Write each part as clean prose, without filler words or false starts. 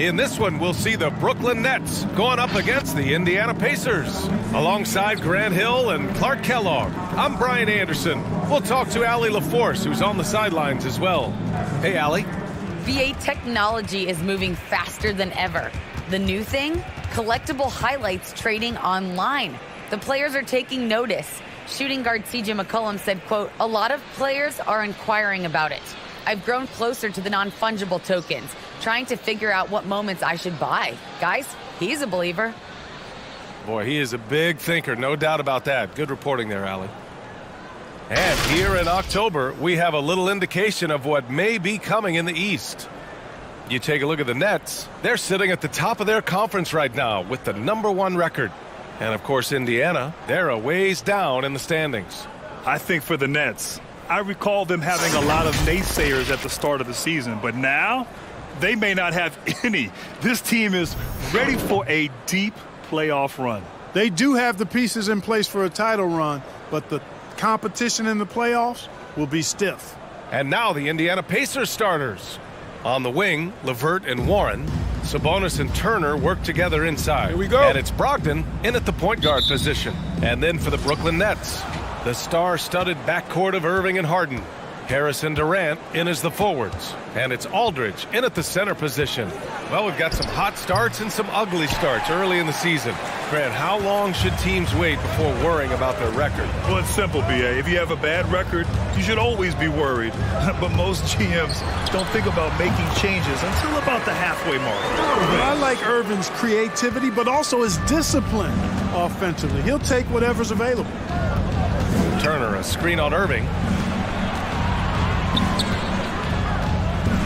In this one, we'll see the Brooklyn Nets going up against the Indiana Pacers. Alongside Grant Hill and Clark Kellogg, I'm Brian Anderson. We'll talk to Allie LaForce, who's on the sidelines as well. Hey, Allie. VA technology is moving faster than ever. The new thing? Collectible highlights trading online. The players are taking notice. Shooting guard CJ McCollum said, quote, "A lot of players are inquiring about it. I've grown closer to the non-fungible tokens, trying to figure out what moments I should buy." Guys, he's a believer. Boy, he is a big thinker, no doubt about that. Good reporting there, Allie. And here in October, we have a little indication of what may be coming in the East. You take a look at the Nets. They're sitting at the top of their conference right now with the #1 record. And, of course, Indiana, they're a ways down in the standings. I think for the Nets, I recall them having a lot of naysayers at the start of the season, but now they may not have any. This team is ready for a deep playoff run. They do have the pieces in place for a title run, but the competition in the playoffs will be stiff. And now the Indiana Pacers starters. On the wing, LeVert and Warren. Sabonis and Turner work together inside. Here we go. And it's Brogdon in at the point guard position. And then for the Brooklyn Nets, the star-studded backcourt of Irving and Harden. Harris and Durant in as the forwards. And it's Aldridge in at the center position. Well, we've got some hot starts and some ugly starts early in the season. Grant, how long should teams wait before worrying about their record? Well, it's simple, B.A. If you have a bad record, you should always be worried. But most GMs don't think about making changes until about the halfway mark. I like Irving's creativity, but also his discipline offensively. He'll take whatever's available. Turner, a screen on Irving.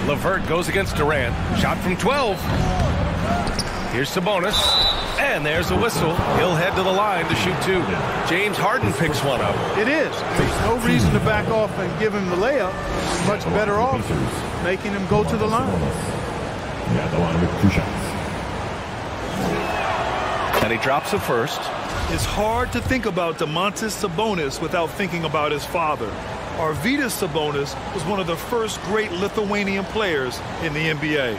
LeVert goes against Durant. Shot from 12. Here's Sabonis. And there's a whistle. He'll head to the line to shoot 2. James Harden picks one up. It is. There's no reason to back off and give him the layup. He's much better off making him go to the line. And he drops the first. It's hard to think about Domantas Sabonis without thinking about his father. Arvydas Sabonis was one of the first great Lithuanian players in the NBA.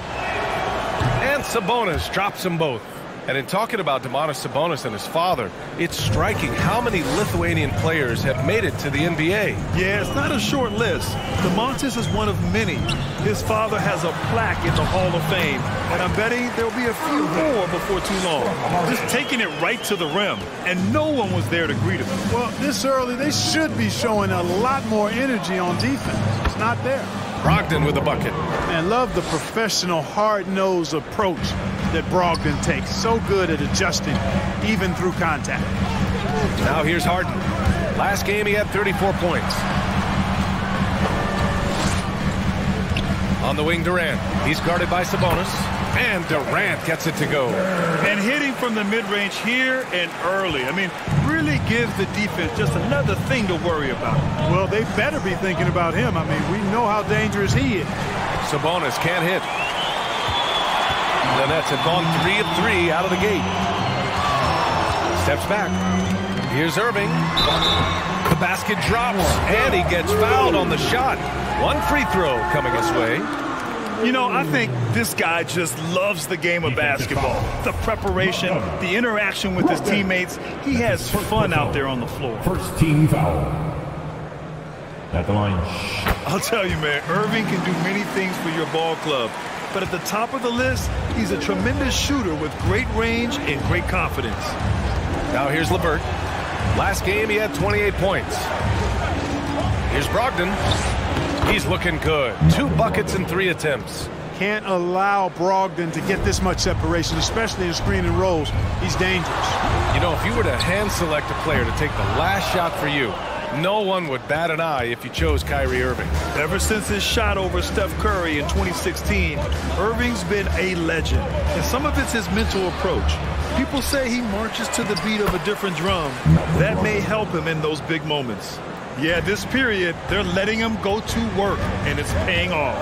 And Sabonis drops them both. And in talking about Domantas Sabonis and his father, it's striking how many Lithuanian players have made it to the NBA. Yeah, it's not a short list. Domantas is one of many. His father has a plaque in the Hall of Fame, and I'm betting there'll be a few more before too long. Just taking it right to the rim, and no one was there to greet him. Well, this early, they should be showing a lot more energy on defense. It's not there. Brogdon with the bucket. And love the professional, hard-nosed approach that Brogdon takes. So good at adjusting, even through contact. Now here's Harden. Last game, he had 34 points. On the wing, Durant. He's guarded by Sabonis. And Durant gets it to go. And hitting from the mid-range here and early. I mean, really gives the defense just another thing to worry about. Well, they better be thinking about him. I mean, we know how dangerous he is. Sabonis can't hit. The Nets have gone 3 of 3 out of the gate. Steps back. Here's Irving. The basket drops, and he gets fouled on the shot. One free throw coming his way. You know, I think this guy just loves the game of basketball. The preparation, the interaction with his teammates. He has fun out there on the floor. First team foul. At the line. I'll tell you, man, Irving can do many things for your ball club. But at the top of the list, he's a tremendous shooter with great range and great confidence. Now here's LeVert. Last game, he had 28 points. Here's Brogdon. He's looking good. 2 buckets in 3 attempts. Can't allow Brogdon to get this much separation, especially in screen and rolls. He's dangerous. You know, if you were to hand select a player to take the last shot for you, no one would bat an eye if you chose Kyrie Irving. Ever since his shot over Steph Curry in 2016, Irving's been a legend. And some of it's his mental approach. People say he marches to the beat of a different drum. That may help him in those big moments. Yeah, this period, they're letting him go to work, and it's paying off.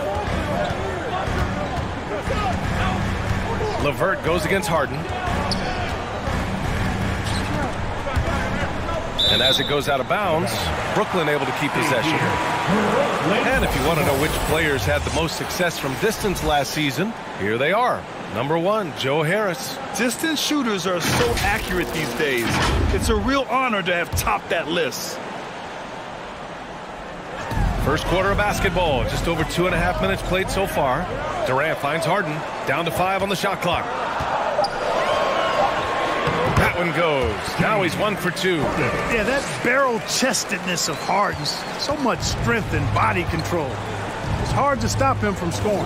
LeVert goes against Harden. And as it goes out of bounds, Brooklyn able to keep possession. And if you want to know which players had the most success from distance last season, here they are. Number 1, Joe Harris. Distance shooters are so accurate these days. It's a real honor to have topped that list. First quarter of basketball, just over 2.5 minutes played so far. Durant finds Harden, down to 5 on the shot clock. That one goes. Now he's 1 for 2. Yeah, that barrel-chestedness of Harden, so much strength and body control. It's hard to stop him from scoring.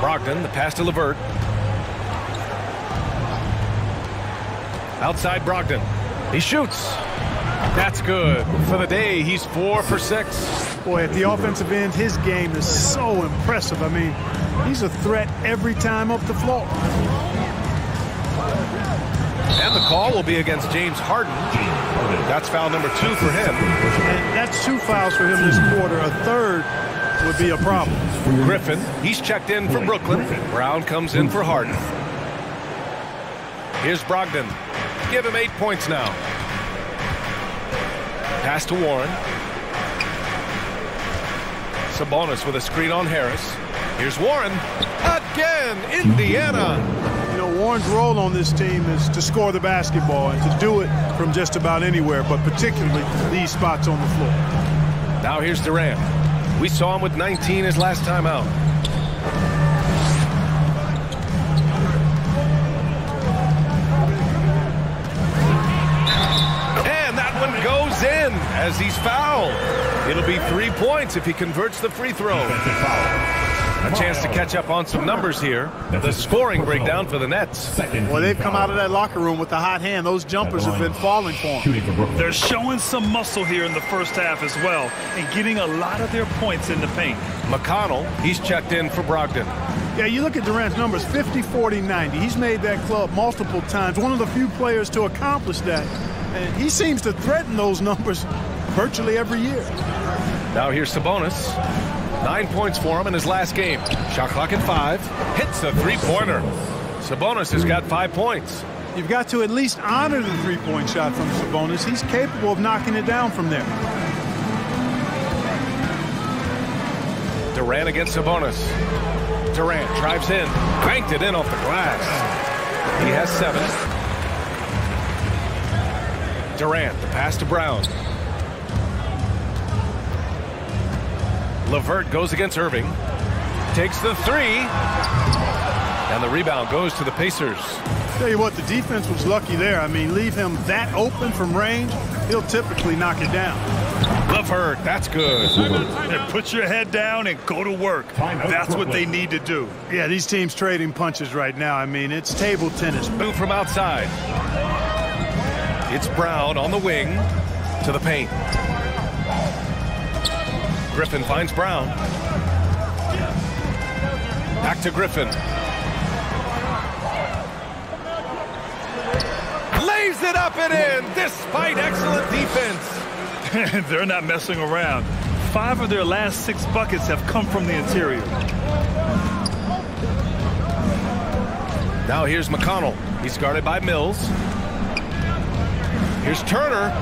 Brogdon, the pass to LeVert. Outside Brogdon. He shoots. That's good. For the day, he's 4 for 6. Boy, at the offensive end, his game is so impressive. I mean, he's a threat every time up the floor. And the call will be against James Harden. That's foul number 2 for him. And that's 2 fouls for him this quarter. A third would be a problem. Griffin, he's checked in for Brooklyn. Brown comes in for Harden. Here's Brogdon. Give him 8 points now. Pass to Warren. Sabonis with a screen on Harris. Here's Warren. Again, Indiana. You know, Warren's role on this team is to score the basketball and to do it from just about anywhere, but particularly these spots on the floor. Now here's Durant. We saw him with 19 his last time out. And that one goes in as he's fouled. It'll be 3 points if he converts the free throw. A chance to catch up on some numbers here. The scoring breakdown for the Nets. Well, they've come out of that locker room with a hot hand. Those jumpers have been falling for them. They're showing some muscle here in the first half as well and getting a lot of their points in the paint. McConnell, he's checked in for Brogdon. Yeah, you look at Durant's numbers, 50, 40, 90. He's made that club multiple times. One of the few players to accomplish that. And he seems to threaten those numbers virtually every year. Now here's Sabonis. 9 points for him in his last game. Shot clock at 5. Hits a three-pointer. Sabonis has got 5 points. You've got to at least honor the three-point shot from Sabonis. He's capable of knocking it down from there. Durant against Sabonis. Durant drives in. Banked it in off the glass. He has 7. Durant, the pass to Brown. LeVert goes against Irving. Takes the 3. And the rebound goes to the Pacers. Tell you what, the defense was lucky there. I mean, leave him that open from range, he'll typically knock it down. LeVert, that's good. And put your head down and go to work. That's what they need to do. Yeah, these teams trading punches right now. I mean, it's table tennis. Move from outside. It's Brown on the wing to the paint. Griffin finds Brown. Back to Griffin. Lays it up and in despite excellent defense. They're not messing around. 5 of their last 6 buckets have come from the interior. Now here's McConnell. He's guarded by Mills. Here's Turner.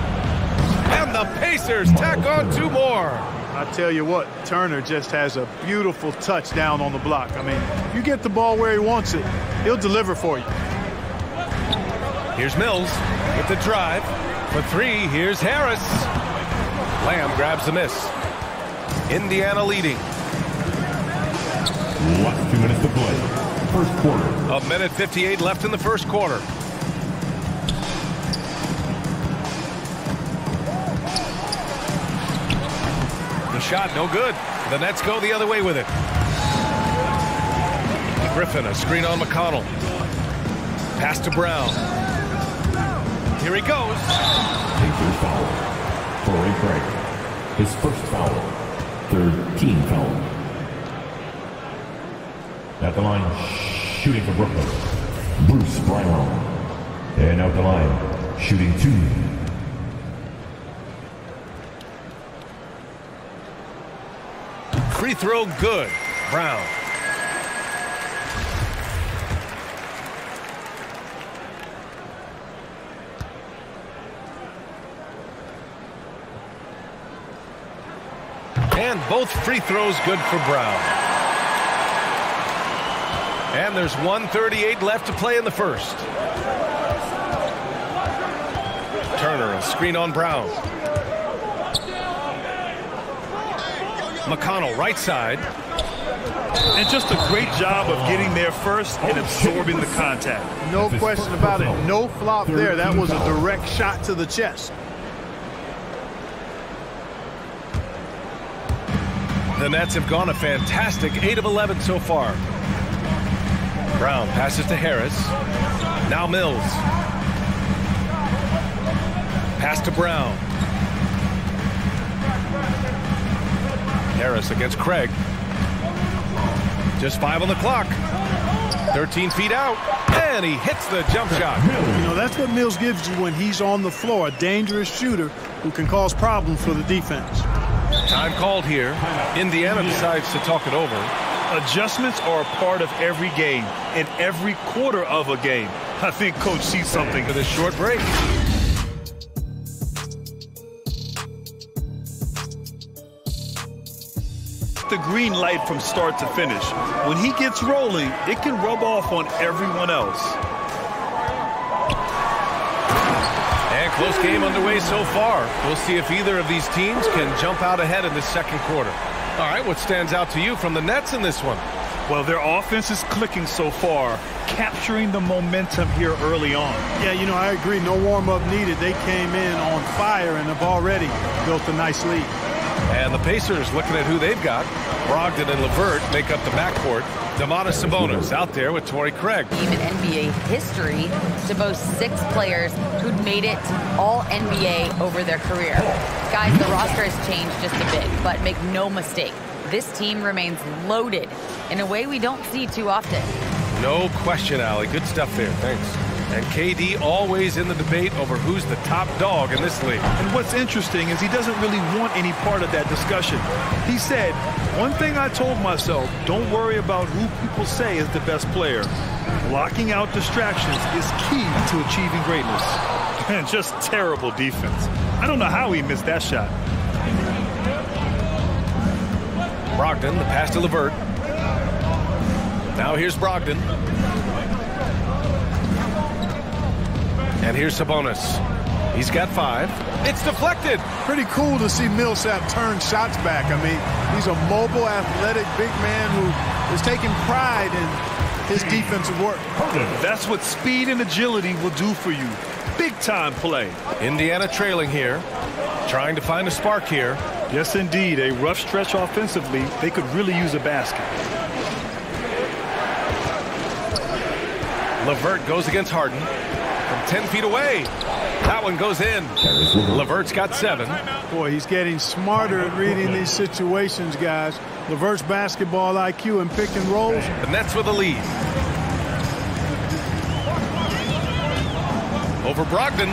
And the Pacers tack on 2 more. I tell you what, Turner just has a beautiful touch down on the block. I mean, if you get the ball where he wants it, he'll deliver for you. Here's Mills with the drive. For 3, here's Harris. Lamb grabs the miss. Indiana leading. Last 2 minutes to play. First quarter. 1:58 left in the first quarter. The shot, no good. The Nets go the other way with it. Griffin, a screen on McConnell. Pass to Brown. Here he goes. Pacers foul. Torrey Craig. His first foul. 3rd team foul. At the line, shooting for Brooklyn, Bruce Brown. And out the line, shooting 2. Free throw good. Brown. And both free throws good for Brown. And there's 1:38 left to play in the first. Turner, a screen on Brown. McConnell, right side. And just a great job of getting there first and absorbing the contact. No question about it. No flop there. That was a direct shot to the chest. The Nets have gone a fantastic 8 of 11 so far. Brown passes to Harris. Now Mills. Pass to Brown. Harris against Craig. Just 5 on the clock. 13 feet out. And he hits the jump shot. You know, that's what Mills gives you when he's on the floor. A dangerous shooter who can cause problems for the defense. Time called here. Indiana decides to talk it over. Adjustments are a part of every game and every quarter of a game. I think Coach sees something. For this short break. The green light from start to finish. When he gets rolling, it can rub off on everyone else. And close game underway so far. We'll see if either of these teams can jump out ahead in the second quarter. All right, what stands out to you from the Nets in this one? Well, their offense is clicking so far, capturing the momentum here early on. Yeah, you know, I agree. No warm-up needed. They came in on fire and have already built a nice lead. And the Pacers, looking at who they've got, Brogdon and LeVert make up the backcourt. Domantas Sabonis out there with Torrey Craig. Even NBA history to boast 6 players who'd made it all NBA over their career. Guys, the roster has changed just a bit, but make no mistake, this team remains loaded in a way we don't see too often. No question, Allie. Good stuff there. Thanks. And KD always in the debate over who's the top dog in this league. And what's interesting is he doesn't really want any part of that discussion. He said, one thing I told myself, don't worry about who people say is the best player. Blocking out distractions is key to achieving greatness. And just terrible defense. I don't know how he missed that shot. Brogdon, the pass to LeVert. Now here's Brogdon. And here's Sabonis. He's got 5. It's deflected. Pretty cool to see Millsap turn shots back. I mean, he's a mobile, athletic, big man who is taking pride in his defensive work. That's what speed and agility will do for you. Big-time play. Indiana trailing here. Trying to find a spark here. Yes, indeed. A rough stretch offensively. They could really use a basket. LeVert goes against Harden. From 10 feet away. That one goes in. LeVert's got 7. Boy, he's getting smarter at reading these situations, guys. LeVert's basketball IQ and pick and rolls. The Nets with a lead. Over Brogdon.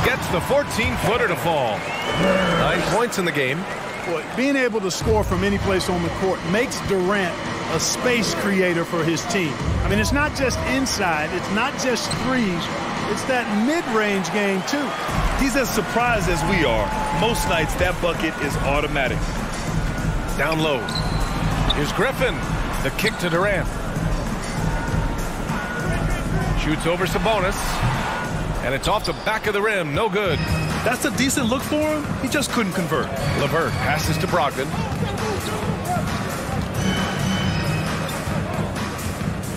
Gets the 14-footer to fall. 9 points in the game. Boy, being able to score from any place on the court makes Durant a space creator for his team. I mean, it's not just inside. It's not just threes. It's that mid-range game, too. He's as surprised as we are. Most nights, that bucket is automatic. Down low. Here's Griffin. The kick to Durant. Shoots over Sabonis. And it's off the back of the rim. No good. That's a decent look for him. He just couldn't convert. LeVert passes to Brogdon.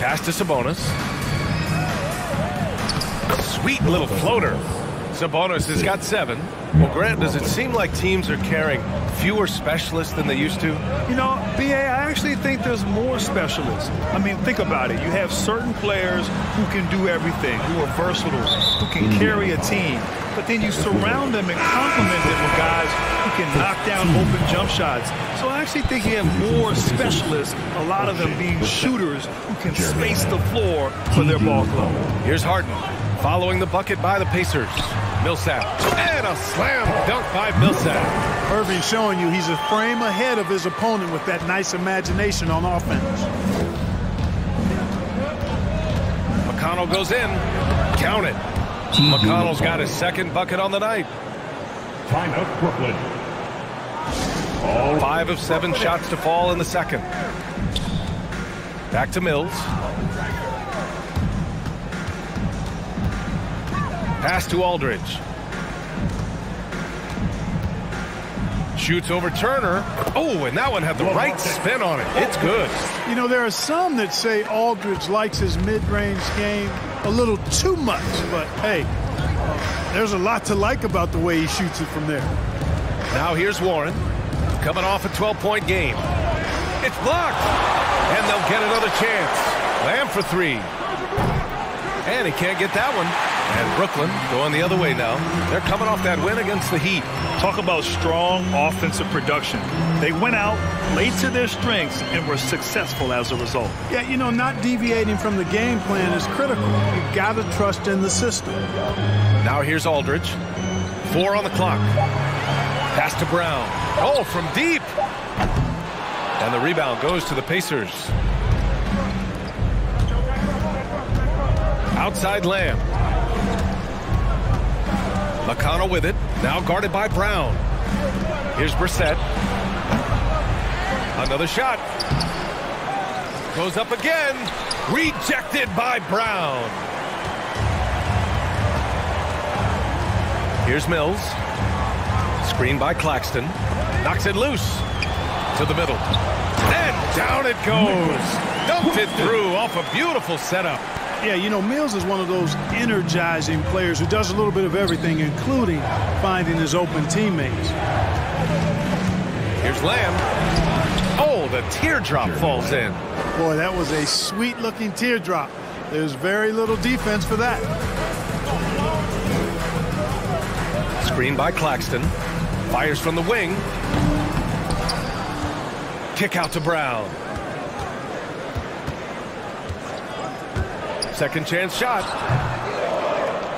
Pass to Sabonis. Sweet little floater. Sabonis has got 7. Well, Grant, does it seem like teams are carrying fewer specialists than they used to? You know, B.A., I actually think there's more specialists. I mean, think about it. You have certain players who can do everything, who are versatile, who can carry a team. But then you surround them and complement them with guys who can knock down open jump shots. So I actually think you have more specialists, a lot of them being shooters who can space the floor for their ball club. Here's Harden following the bucket by the Pacers. Millsap. And a slam dunk by Millsap. Irving showing you he's a frame ahead of his opponent with that nice imagination on offense. McConnell goes in. Count it. McConnell's got his 2nd bucket on the night. Timeout, Brooklyn. 5 of 7 shots to fall in the second. Back to Mills. Pass to Aldridge. Shoots over Turner. Oh, and that one had the right spin on it. It's good. You know, there are some that say Aldridge likes his mid-range game a little too much, but hey, there's a lot to like about the way he shoots it from there. Now here's Warren, coming off a 12-point game. It's blocked, and they'll get another chance. Lamb for three. And he can't get that one. And Brooklyn going the other way now. They're coming off that win against the Heat. Talk about strong offensive production. They went out, played to their strengths, and were successful as a result. Yeah, you know, not deviating from the game plan is critical. You've got to trust in the system. Now here's Aldridge. 4 on the clock. Pass to Brown. Oh, from deep. And the rebound goes to the Pacers. Outside Lamb. McConnell with it. Now guarded by Brown. Here's Brissett. Another shot. Goes up again. Rejected by Brown. Here's Mills. Screen by Claxton. Knocks it loose. To the middle. And down it goes. Dumped it through off a beautiful setup. Yeah, you know, Mills is one of those energizing players who does a little bit of everything, including finding his open teammates. Here's Lamb. Oh, the teardrop falls in. Boy, that was a sweet-looking teardrop. There's very little defense for that. Screen by Claxton. Fires from the wing. Kick out to Brown. Second chance shot.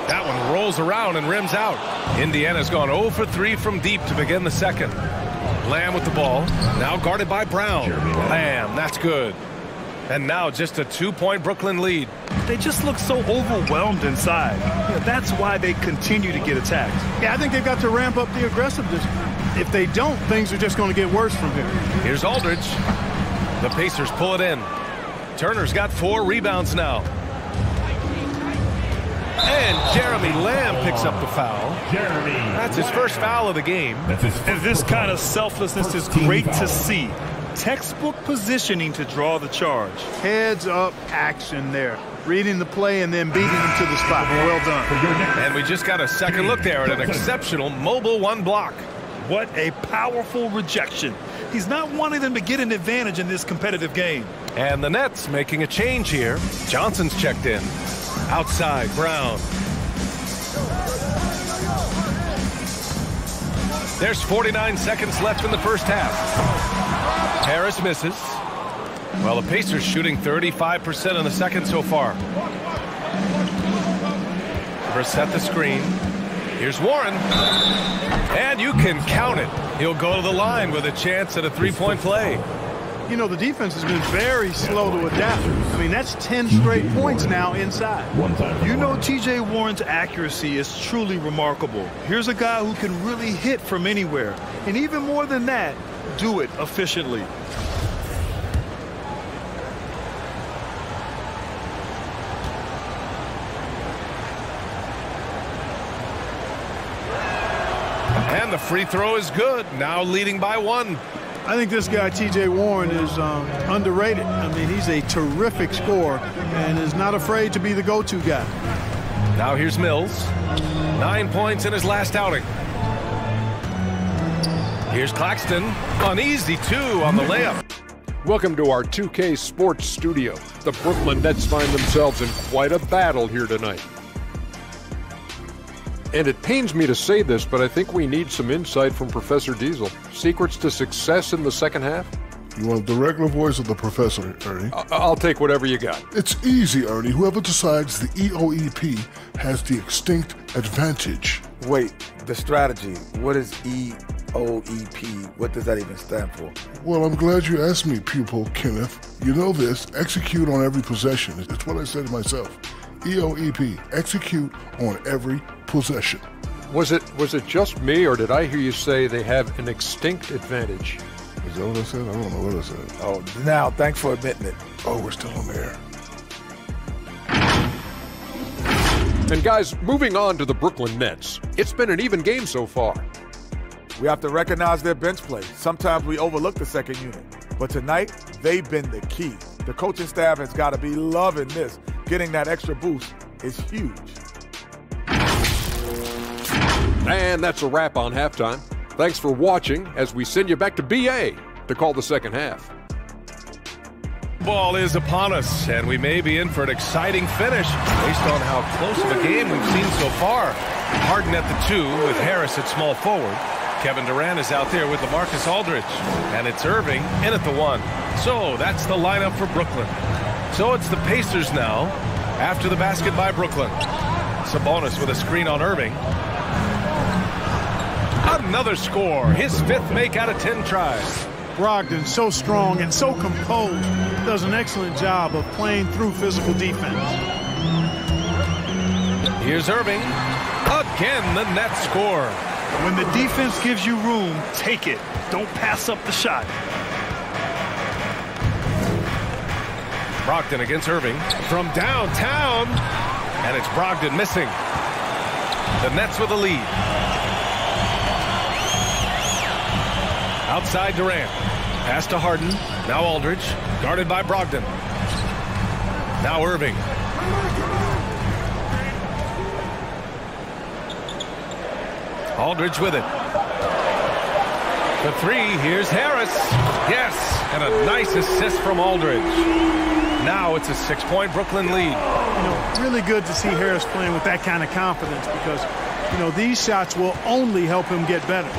That one rolls around and rims out. Indiana's gone 0 for 3 from deep to begin the second. Lamb with the ball. Now guarded by Brown. Lamb, that's good. And now just a 2-point Brooklyn lead. They just look so overwhelmed inside. Yeah, that's why they continue to get attacked. Yeah, I think they've got to ramp up the aggressiveness. If they don't, things are just going to get worse from here. Here's Aldridge. The Pacers pull it in. Turner's got 4 rebounds now. And Jeremy Lamb picks up the foul. That's his first foul of the game. And this kind of selflessness is great to see. Textbook positioning to draw the charge. Heads up action there. Reading the play and then beating him to the spot. Well done. And we just got a second look there at an exceptional mobile 1 block. What a powerful rejection. He's not wanting them to get an advantage in this competitive game. And the Nets making a change here. Johnson's checked in. Outside, Brown. There's 49 seconds left in the first half. Harris misses. Well, the Pacers shooting 35% in the second so far. Brissett the screen. Here's Warren. And you can count it. He'll go to the line with a chance at a 3-point play. You know, the defense has been very slow to adapt. I mean, that's 10 straight points now inside. You know, T.J. Warren's accuracy is truly remarkable. Here's a guy who can really hit from anywhere. And even more than that, do it efficiently. And the free throw is good. Now leading by 1. I think this guy, T.J. Warren, is underrated. I mean, he's a terrific scorer and is not afraid to be the go-to guy. Now here's Mills. 9 points in his last outing. Here's Claxton. An easy 2 on the layup. Welcome to our 2K Sports Studio. The Brooklyn Nets find themselves in quite a battle here tonight. And it pains me to say this, but I think we need some insight from Professor Diesel. Secrets to success in the second half? You want the regular voice of the professor, Ernie? I'll take whatever you got. It's easy, Ernie. Whoever decides the EOEP has the extinct advantage. Wait, the strategy. What is EOEP? What does that even stand for? Well, I'm glad you asked me, pupil Kenneth. You know this. Execute on every possession. It's what I said to myself. EOEP. Execute on every possession. Was it just me, or did I hear you say they have an extinct advantage? Is that what I said? I don't know what I said. Oh, now, thanks for admitting it. Oh, we're still on the air. And guys, moving on to the Brooklyn Nets. It's been an even game so far. We have to recognize their bench play. Sometimes we overlook the second unit. But tonight, they've been the key. The coaching staff has got to be loving this. Getting that extra boost is huge. And that's a wrap on halftime. Thanks for watching as we send you back to BA to call the second half. Ball is upon us, and we may be in for an exciting finish based on how close of a game we've seen so far. Harden at the 2 with Harris at small forward. Kevin Durant is out there with LaMarcus Aldridge, and it's Irving in at the 1. So that's the lineup for Brooklyn. So it's the Pacers now after the basket by Brooklyn. Sabonis with a screen on Irving. Another score, his 5th make out of 10 tries. Brogdon so strong and so composed. Does an excellent job of playing through physical defense. Here's Irving. Again, the Nets score. When the defense gives you room, take it. Don't pass up the shot. Brogdon against Irving from downtown. And it's Brogdon missing. The Nets with a lead. Outside Durant. Pass to Harden. Now Aldridge. Guarded by Brogdon. Now Irving. Aldridge with it. The 3. Here's Harris. Yes. And a nice assist from Aldridge. Now it's a 6-point Brooklyn lead. You know, really good to see Harris playing with that kind of confidence because, you know, these shots will only help him get better.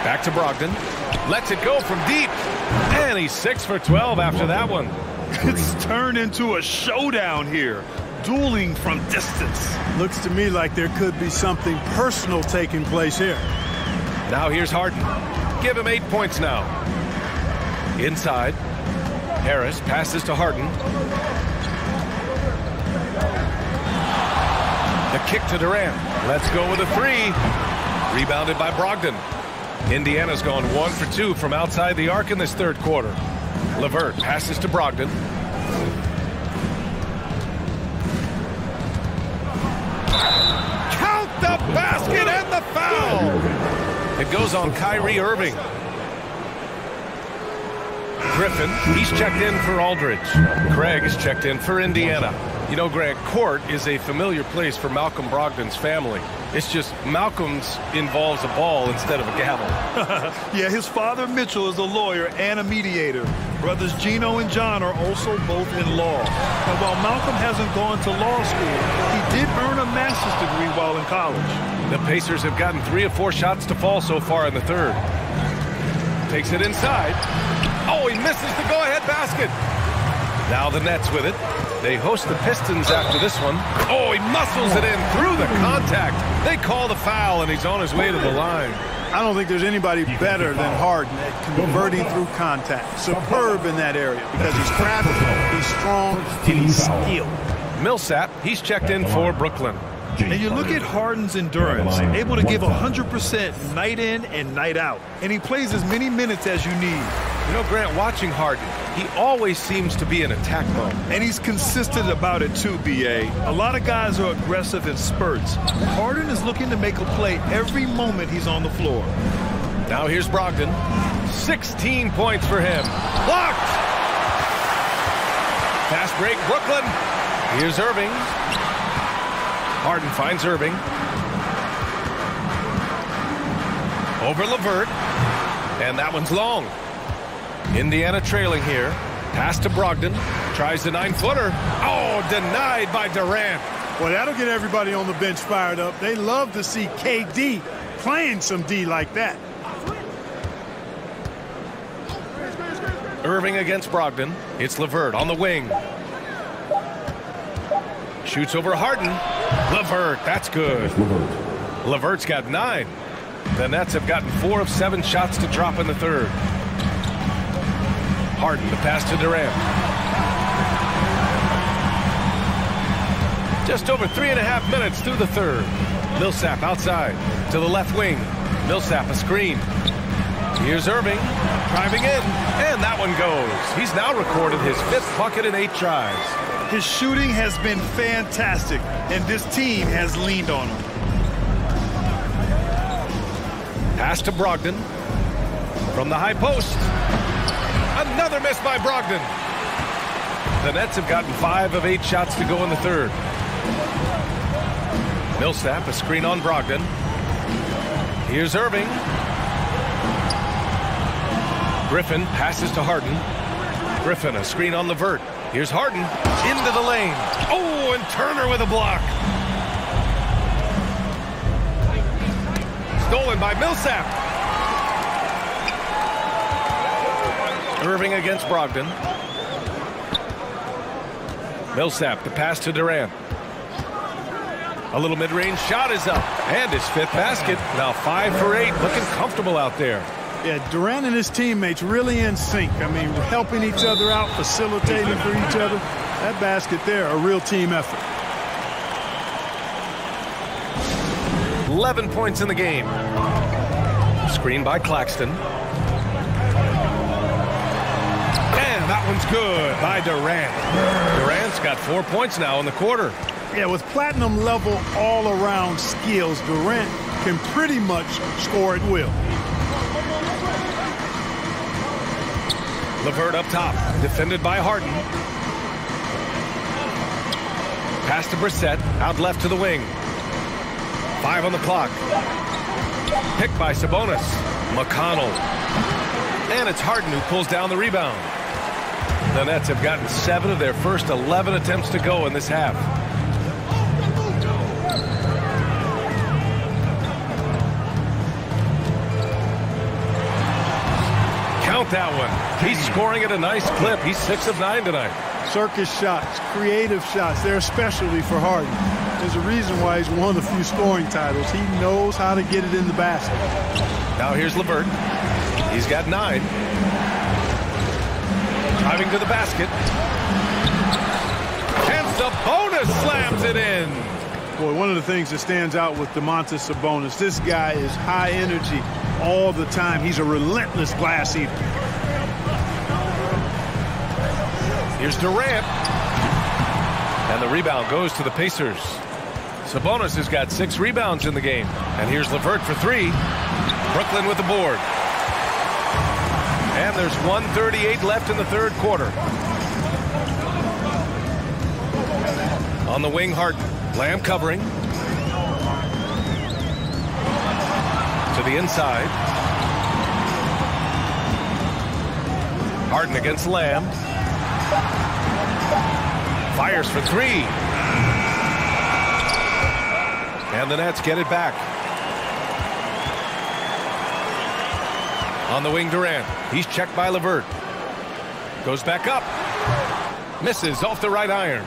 Back to Brogdon. Lets it go from deep. And he's 6 for 12 after that one. It's turned into a showdown here. Dueling from distance. Looks to me like there could be something personal taking place here. Now here's Harden. Give him 8 points now. Inside. Harris passes to Harden. The kick to Durant. Let's go with a 3. Rebounded by Brogdon. Indiana's gone 1 for 2 from outside the arc in this 3rd quarter. LeVert passes to Brogdon. Count the basket and the foul! It goes on Kyrie Irving. Griffin, he's checked in for Aldridge. Craig is checked in for Indiana. You know, Greg, court is a familiar place for Malcolm Brogdon's family. It's just Malcolm's involves a ball instead of a gavel. Yeah, his father Mitchell is a lawyer and a mediator. Brothers Gino and John are also both in law. And while Malcolm hasn't gone to law school, he did earn a master's degree while in college. The Pacers have gotten 3 of 4 shots to fall so far in the 3rd. Takes it inside. Oh, he misses the go-ahead basket. Now the Nets with it. They host the Pistons after this one. Oh, he muscles it in through the contact. They call the foul, and he's on his way to the line. I don't think there's anybody better than Harden at converting through contact. Superb in that area because he's crafty, he's strong, and he's skilled. Millsap, he's checked in for Brooklyn. And you look at Harden's endurance, able to give 100% night in and night out. And he plays as many minutes as you need. You know, Grant, watching Harden, he always seems to be in attack mode. And he's consistent about it too, B.A. A lot of guys are aggressive in spurts. Harden is looking to make a play every moment he's on the floor. Now here's Brogdon. 16 points for him. Blocked! Fast break, Brooklyn. Here's Irving. Harden finds Irving. Over LeVert. And that one's long. Indiana trailing here. Pass to Brogdon. Tries the 9-footer. Oh, denied by Durant. Well, that'll get everybody on the bench fired up. They love to see KD playing some D like that. Irving against Brogdon. It's LeVert on the wing. Shoots over Harden. LeVert, that's good. LeVert's got 9. The Nets have gotten 4 of 7 shots to drop in the 3rd. Harden, the pass to Durant. Just over 3.5 minutes through the 3rd. Millsap outside to the left wing. Millsap a screen. Here's Irving, driving in, and that one goes. He's now recorded his 5th bucket in 8 tries. His shooting has been fantastic, and this team has leaned on him. Pass to Brogdon. From the high post. Another miss by Brogdon. The Nets have gotten 5 of 8 shots to go in the 3rd. Millsap, a screen on Brogdon. Here's Irving. Griffin passes to Harden. Griffin, a screen on LeVert. Here's Harden into the lane. Oh, and Turner with a block. Stolen by Millsap. Irving against Brogdon. Millsap, the pass to Durant. A little mid-range shot is up. And his 5th basket. Now 5 for 8. Looking comfortable out there. Yeah, Durant and his teammates really in sync. I mean, helping each other out, facilitating for each other. That basket there, a real team effort. 11 points in the game. Screen by Claxton. And that one's good by Durant. Durant's got 4 points now in the quarter. Yeah, with platinum level all-around skills, Durant can pretty much score at will. LeVert up top, defended by Harden. Pass to Brissett, out left to the wing. 5 on the clock. Picked by Sabonis. McConnell. And it's Harden who pulls down the rebound. The Nets have gotten 7 of their first 11 attempts to go in this half. Count that one. He's scoring at a nice clip. He's 6 of 9 tonight. Circus shots, creative shots. They're a specialty for Harden. There's a reason why he's won a few scoring titles. He knows how to get it in the basket. Now here's LeVert. He's got 9. Driving to the basket. And Sabonis slams it in. Boy, one of the things that stands out with Domantas Sabonis, this guy is high energy all the time. He's a relentless glass eater. Here's Durant. And the rebound goes to the Pacers. Sabonis has got 6 rebounds in the game. And here's LeVert for 3. Brooklyn with the board. And there's 1:38 left in the 3rd quarter. On the wing, Harden. Lamb covering. To the inside. Harden against Lamb. Fires for 3. And the Nets get it back. On the wing, Durant. He's checked by LeVert. Goes back up. Misses off the right iron.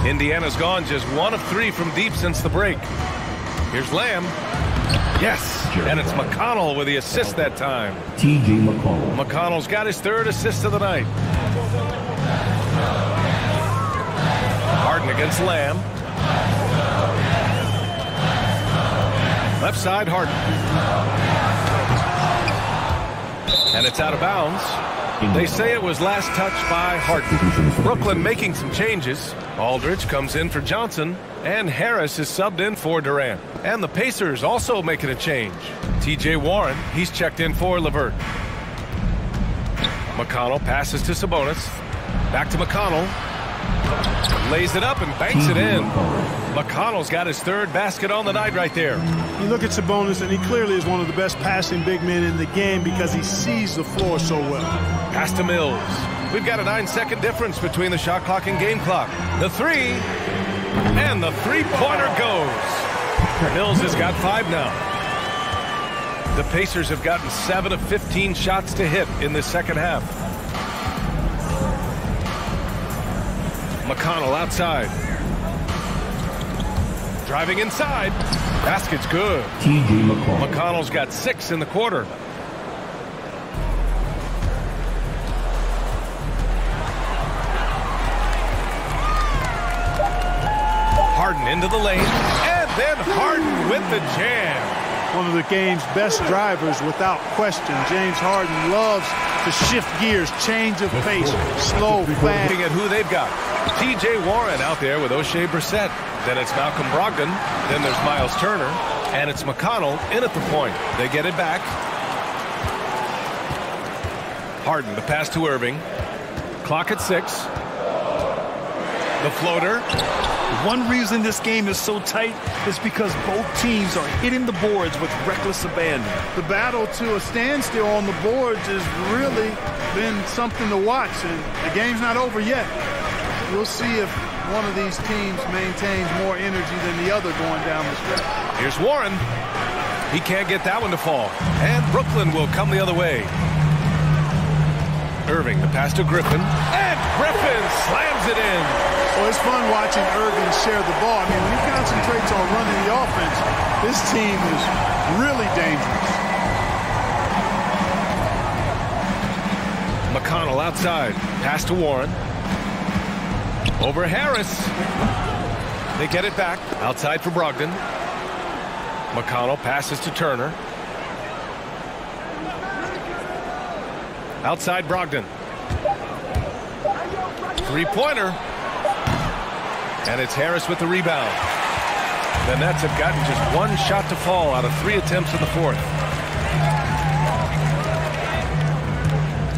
Indiana's gone just 1 of 3 from deep since the break. Here's Lamb. Yes, and it's McConnell with the assist that time. T.J. McConnell. McConnell's got his 3rd assist of the night. Harden against Lamb. Left side, Harden. And it's out of bounds. They say it was last touched by Harden. Brooklyn making some changes. Aldridge comes in for Johnson, and Harris is subbed in for Durant. And the Pacers also making a change. T.J. Warren, he's checked in for LeVert. McConnell passes to Sabonis. Back to McConnell. Lays it up and banks it in. McConnell's got his 3rd basket on the night right there. You look at Sabonis, and he clearly is one of the best passing big men in the game because he sees the floor so well. Pass to Mills. We've got a 9-second difference between the shot clock and game clock. The 3. And the 3-pointer goes. Mills has got 5 now. The Pacers have gotten 7 of 15 shots to hit in this second half. McConnell outside. Driving inside. Basket's good. T.J. McConnell. McConnell's got 6 in the quarter. Harden into the lane. And then Harden with the jam. one of the game's best drivers without question. James Harden loves to shift gears, change of pace, slow, fast. Looking at who they've got. T.J. Warren out there with O'Shea Brissett. Then it's Malcolm Brogdon. Then there's Miles Turner. And it's McConnell in at the point. They get it back. Harden, the pass to Irving. Clock at 6. The floater. One reason this game is so tight is because both teams are hitting the boards with reckless abandon. The battle to a standstill on the boards has really been something to watch, and the game's not over yet. We'll see if one of these teams maintains more energy than the other going down the stretch. Here's Warren. He can't get that one to fall. And Brooklyn will come the other way. Irving, the pass to Griffin. And Griffin slams it in. Well, it's fun watching Irving share the ball. I mean, when he concentrates on running the offense, this team is really dangerous. McConnell outside. Pass to Warren. Over Harris. They get it back. Outside for Brogdon. McConnell passes to Turner. Outside Brogdon. Three-pointer. And it's Harris with the rebound. The Nets have gotten just one shot to fall out of 3 attempts in the fourth.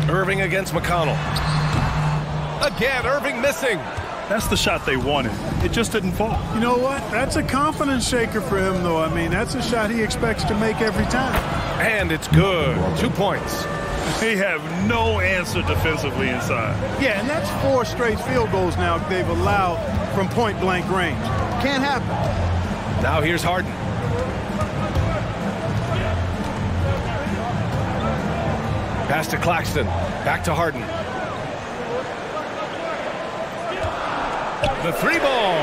Irving against McConnell. Again, Irving missing. That's the shot they wanted. It just didn't fall. You know what? That's a confidence shaker for him, though. I mean, that's a shot he expects to make every time. And it's good. 2 points. They have no answer defensively inside. Yeah, and that's 4 straight field goals now they've allowed from point-blank range. Can't happen. Now here's Harden. Pass to Claxton. Back to Harden. The 3-ball.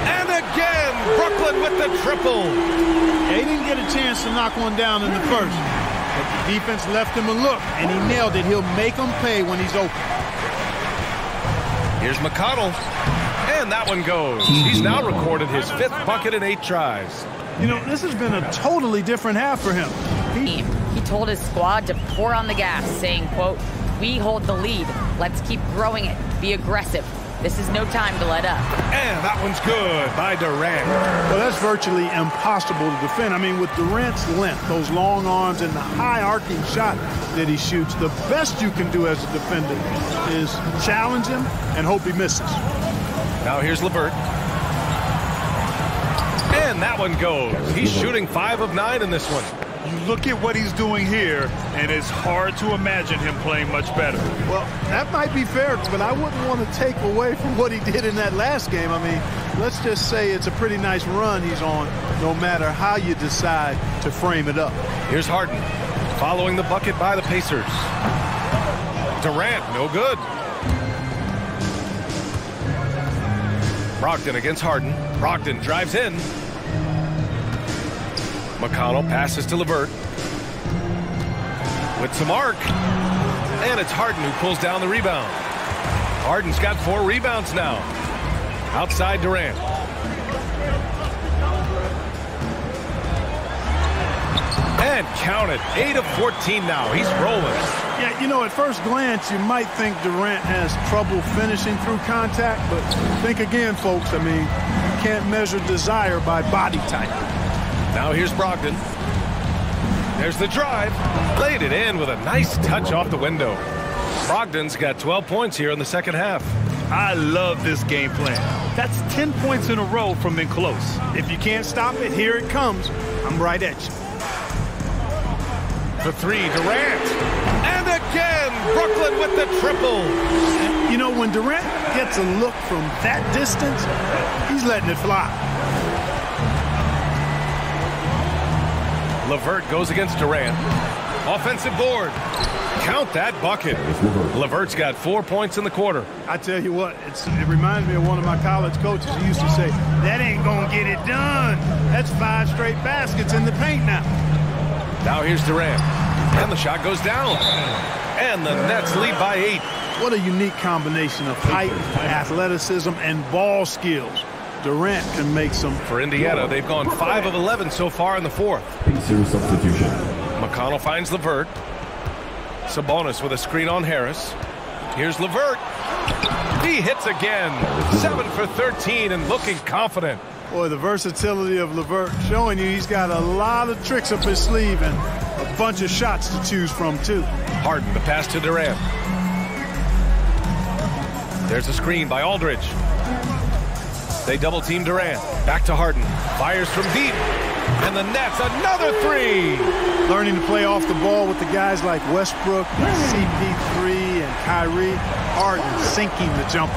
And again, Brooklyn with the triple. They didn't get a chance to knock one down in the first. But the defense left him a look, and he nailed it. He'll make them pay when he's open. Here's McConnell. And that one goes. He's now recorded his 5th bucket in 8 tries. You know, this has been a totally different half for him. He told his squad to pour on the gas, saying, quote, "We hold the lead. Let's keep growing it. Be aggressive. This is no time to let up." And that one's good by Durant. Well, that's virtually impossible to defend. I mean, with Durant's length, those long arms, and the high arcing shot that he shoots, the best you can do as a defender is challenge him and hope he misses. Now here's LeVert. And that one goes. He's shooting 5 of 9 in this one. You look at what he's doing here, and it's hard to imagine him playing much better. Well, that might be fair, but I wouldn't want to take away from what he did in that last game. I mean, let's just say it's a pretty nice run he's on, no matter how you decide to frame it up. Here's Harden, following the bucket by the Pacers. Durant, no good. Brogdon against Harden. Brogdon drives in. McConnell passes to LeVert. With some arc. And it's Harden who pulls down the rebound. Harden's got 4 rebounds now. Outside Durant. And count it. 8 of 14 now. He's rolling. Yeah, you know, at first glance, you might think Durant has trouble finishing through contact, but think again, folks. I mean, you can't measure desire by body type. Now here's Brogdon. There's the drive. Laid it in with a nice touch off the window. Brogdon's got 12 points here in the second half. I love this game plan. That's 10 points in a row from in close. If you can't stop it, here it comes. I'm right at you. The 3, Durant. And again, Brooklyn with the triple. You know, when Durant gets a look from that distance, he's letting it fly. LeVert goes against Durant. Offensive board. Count that bucket. LeVert's got 4 points in the quarter. I tell you what, it reminds me of one of my college coaches who used to say, that ain't gonna get it done. That's 5 straight baskets in the paint now. Now here's Durant. And the shot goes down. And the Nets lead by 8. What a unique combination of height, athleticism, and ball skills. Durant can make some. For Indiana, they've gone 5 of 11 so far in the fourth. PACERS substitution. McConnell finds LeVert. Sabonis with a screen on Harris. Here's LeVert. He hits again. 7 for 13 and looking confident. Boy, the versatility of LeVert showing you he's got a lot of tricks up his sleeve and a bunch of shots to choose from, too. Harden, the pass to Durant. There's a screen by Aldridge. They double-team Durant. Back to Harden. Fires from deep. And the Nets, another 3. Learning to play off the ball with the guys like Westbrook, CP3, and Kyrie. Harden sinking the jumper.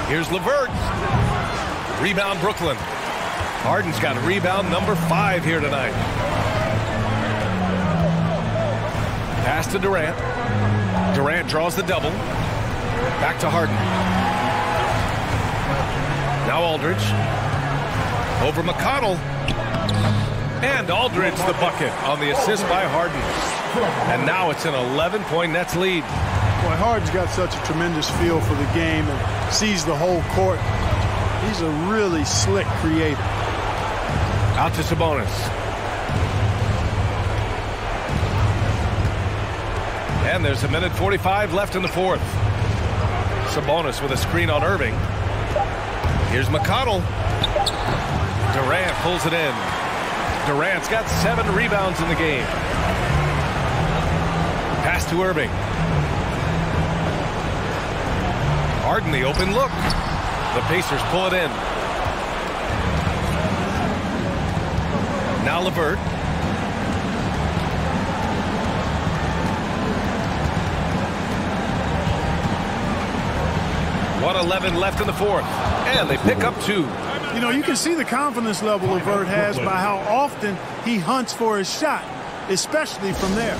Here's LeVert. Rebound Brooklyn. Harden's got rebound number 5 here tonight. Pass to Durant. Durant draws the double. Back to Harden. Now Aldridge. Over McConnell. And Aldridge the bucket on the assist by Harden. And now it's an 11-point Nets lead. Boy, Harden's got such a tremendous feel for the game and sees the whole court. He's a really slick creator. Out to Sabonis. And there's 1:45 left in the fourth. Sabonis with a screen on Irving. Here's McConnell. Durant pulls it in. Durant's got 7 rebounds in the game. Pass to Irving. Harden the open look. The Pacers pull it in. Now LeVert. .11 left in the fourth. And they pick up 2. You know, you can see the confidence level LeVert has by how often he hunts for his shot, especially from there.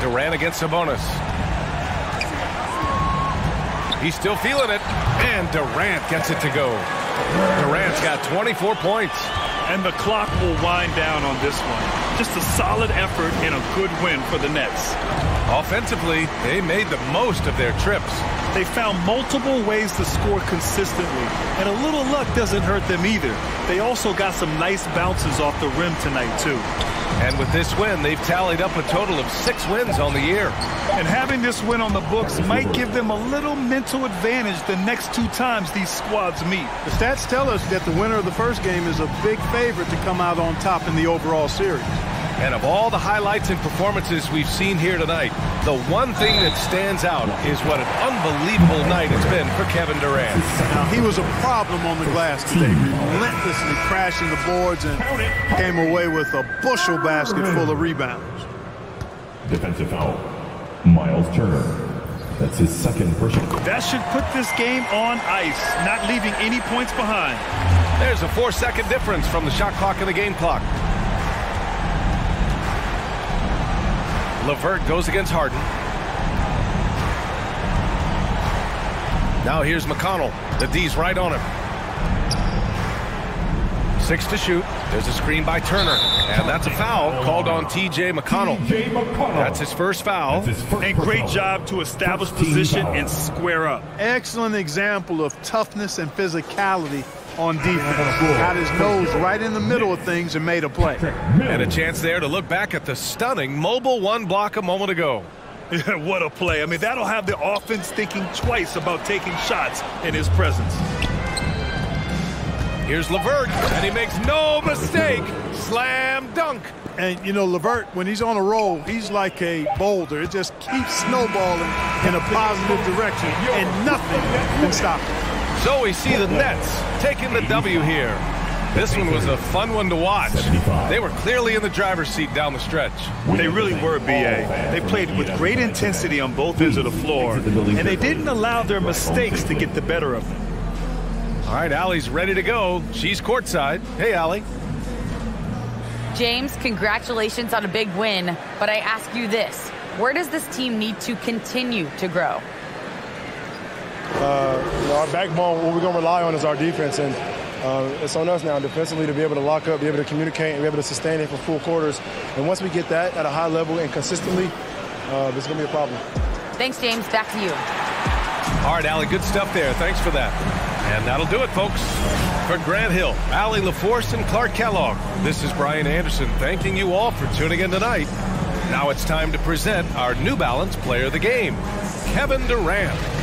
Durant against Sabonis. He's still feeling it, and Durant gets it to go. Durant's got 24 points. And the clock will wind down on this one. Just a solid effort and a good win for the Nets. Offensively, they made the most of their trips. They found multiple ways to score consistently, and a little luck doesn't hurt them either. They also got some nice bounces off the rim tonight, too. And with this win, they've tallied up a total of 6 wins on the year. And having this win on the books might give them a little mental advantage the next 2 times these squads meet. The stats tell us that the winner of the first game is a big favorite to come out on top in the overall series. And of all the highlights and performances we've seen here tonight, the one thing that stands out is what an unbelievable night it's been for Kevin Durant. Now, he was a problem on the glass today, relentlessly crashing the boards and came away with a bushel basket full of rebounds. Defensive foul. Miles Turner. That's his second personal. That should put this game on ice, not leaving any points behind. There's a 4-second difference from the shot clock and the game clock. LeVert goes against Harden. Now here's McConnell. The D's right on him. 6 to shoot. There's a screen by Turner. And that's a foul called on T.J. McConnell. That's his first foul. And great job to establish position and square up. Excellent example of toughness and physicality on defense. Got his nose right in the middle of things and made a play. And a chance there to look back at the stunning mobile 1 block a moment ago. What a play. I mean, that'll have the offense thinking twice about taking shots in his presence. Here's LeVert, and he makes no mistake. Slam dunk. And, you know, LeVert, when he's on a roll, he's like a boulder. It just keeps snowballing in a positive direction, and nothing can stop it. So we see the Nets taking the W here. This one was a fun one to watch. They were clearly in the driver's seat down the stretch. They really were, B.A. They played with great intensity on both ends of the floor, and they didn't allow their mistakes to get the better of them. All right, Allie's ready to go. She's courtside. Hey, Allie. James, congratulations on a big win, but I ask you this. Where does this team need to continue to grow? Our backbone, what we're going to rely on is our defense, and it's on us now defensively to be able to lock up, be able to communicate, and be able to sustain it for full quarters. And once we get that at a high level and consistently, it's going to be a problem. Thanks, James. Back to you. All right, Allie, good stuff there. Thanks for that. And that'll do it, folks. For Grant Hill, Allie LaForce, and Clark Kellogg, this is Brian Anderson thanking you all for tuning in tonight. Now it's time to present our New Balance Player of the Game, Kevin Durant.